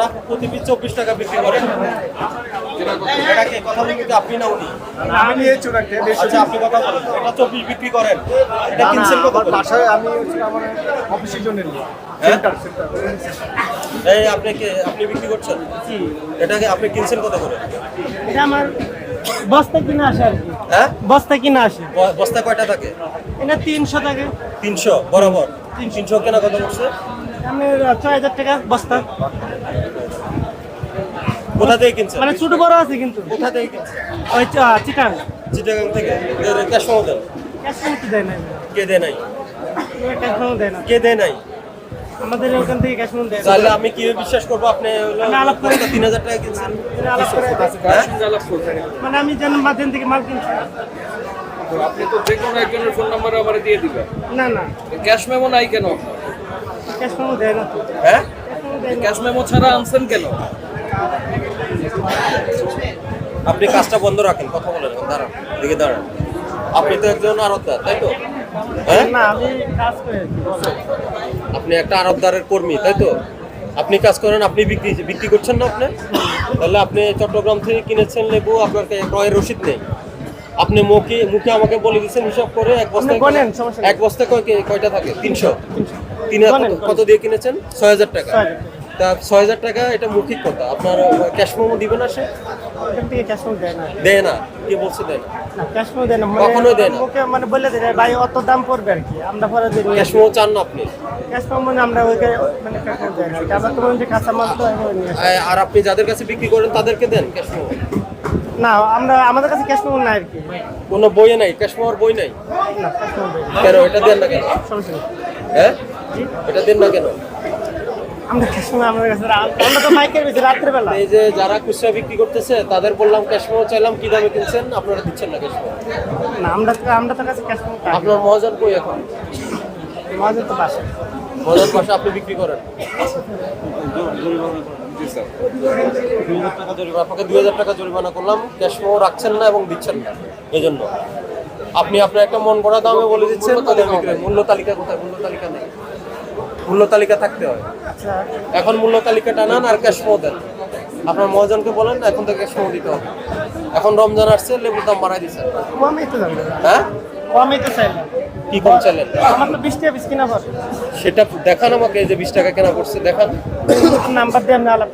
কতটা? প্রতি পিস 24 টাকা বিক্রি করেন। এটা কি কথা বলতে কি আপনি না উনি? আমি নিয়েছি ওটাকে আচ্ছা আপনি কথা বলেন। এটা 24 বিক্রি করেন। এটা কিনছেন কত করে? বাসায় আমি হচ্ছে আমার অফিসের জন্য নিই হ্যাঁ? সেন্টার এই আপনি বিক্রি করছেন? জি, এটাকে আপনি কিনছেন কত করে? এটা আমার বস্তা কিনা আসে আর কি। হ্যাঁ? বস্তা কিনা আসে। বস্তা কয়টা থাকে? এটা 300 টাকা। 300 বরাবর। 300 কেনা কত করছে? আমি 6000 টাকা বস্তা। কোথা থেকে কিনছেন? মানে ছোট বড় আছে কিন্তু। কোথা থেকে কিনছেন? ওই চিটাং। চিটাগাং থেকে। ক্যাশ মেমো দেন। ক্যাশ মেমো দেয় না। কে দেয় নাই? ক্যাশ মেমো দেয় না। কে দেয় নাই? আমাদের ওখান থেকে ক্যাশ মেমো দেয় না। তাহলে আমি কিভাবে বিশ্বাস করবো আপনি হলো আমি আলাপ করে- 3000 টাকা কিনছেন? এটা আলাপ করে হ্যাঁ? মানে আমি যেন মাধ্যম থেকে মাল কিনছি। আপনি তো যে কোনো একজনের ফোন নাম্বার আমার দিয়ে দিবেন। না না, ক্যাশ মেমো নাই কেন? ক্যাশ মেমো দেয় না তো। হ্যাঁ? ক্যাশ মেমো দেয় না। ক্যাশ মেমো ছাড়া আনছেন কেন? আপনি কাজটা বন্ধ রাখেন, কথা বলেন, দাঁড়ান, দিকে দাঁড়ান। আপনি তো একজন আড়তদার, তাই তো? হ্যাঁ? না, আমি কাজ করে আর কি, বলো। আপনি একটা আড়তদারের কর্মী, তাই তো? আপনি কাজ করেন, আপনি বিক্রি করছেন না আপনি? তাহলে আপনি চট্টগ্রাম থেকে কিনেছেন লেবু, আপনার ক্রয়ের রসিদ নেই। আপনি মুখে আমাকে বলে দিচ্ছেন হিসাব করে এক বস্তায় আপনি বলেন, সমস্যা নেই। এক বস্তায় কয়টা থাকে? 300। বলেন, কত দিয়ে কিনেছেন? 6000 টাকা। 6000 তা 6000 টাকা এটা মৌখিক কথা। আপনার ক্যাশ মেমো দিবে না সে? ওখান থেকে ক্যাশ মেমো দেয় না। দেয় না। কে বলছে দেয় না? না, ক্যাশ মেমো দেয় না। কখনোই দেয় না। মুখে মানে বলে দেয় ভাই অত দাম পড়বে আর কি। আমরা পরে দিই। ক্যাশ মেমো চান না আপনি? ক্যাশ মেমো মানে আমরা ওইখানে মানে ক্যাশ মেমো দেয় না। আমরা তো মনে কাঁচা মাল তো এভাবে নিয়ে আসি। আর আপনি যাদের কাছে বিক্রি করেন তাদেরকে দেন ক্যাশ মেমো? না, আমাদের কাছে ক্যাশ মেমো নাই আর কি। কোনো বইয়ে নাই, ক্যাশ মেমোর বই নাই? না, ক্যাশ মেমো দেয় না। কেন এটা দেন না কেন? সমস্যা নেই। হ্যাঁ? এটা দেন না কেন? আমরা ক্যাশ মেমো আমাদের কাছে আমরা তো মাইকের বেশি রাত্রেবেলা। এই যে যারা খুচরা বিক্রি করতেছে তাদের বললাম ক্যাশ মেমো চাইলাম, কি দামে কিনছেন? আপনারা দিচ্ছেন না ক্যাশ মেমো। না, আমরা তো কাছে ক্যাশ মেমো পাই। আপনার মহাজন কই এখন? মহাজন তো বাসা। মহাজন পাশে আপনি বিক্রি করেন? জি স্যার। 2000 টাকা জরিমানা, আপনাকে 2000 টাকা জরিমানা করলাম, ক্যাশ মেমো রাখছেন না এবং দিচ্ছেন না। এই জন্য আপনি আপনার একটা মন গড়া দামে বলে দিচ্ছেন, তাদের বিক্রি। মূল্য তালিকা কোথায়? মূল্য তালিকা নেই। মূল্য তালিকা থাকতে হয়। আচ্ছা, এখন মূল্য তালিকাটা নেন আর ক্যাশ মেমো দেন। আপনার মহাজনকে বলেন এখন থেকে ক্যাশ মেমো দিতে হবে। এখন রমজান আসছে, লেবুর দাম বাড়াই দিচ্ছেন। কমই তো জানবে। হ্যাঁ? কমই তো চাইলাম। কি কম চাইলেন? আমার তো 20 টাকা পিস কিনা পড়ে। সেটা দেখান আমাকে, যে 20 টাকা কেনা পড়ছে দেখান। নাম্বার দিয়ে আমি আলাপ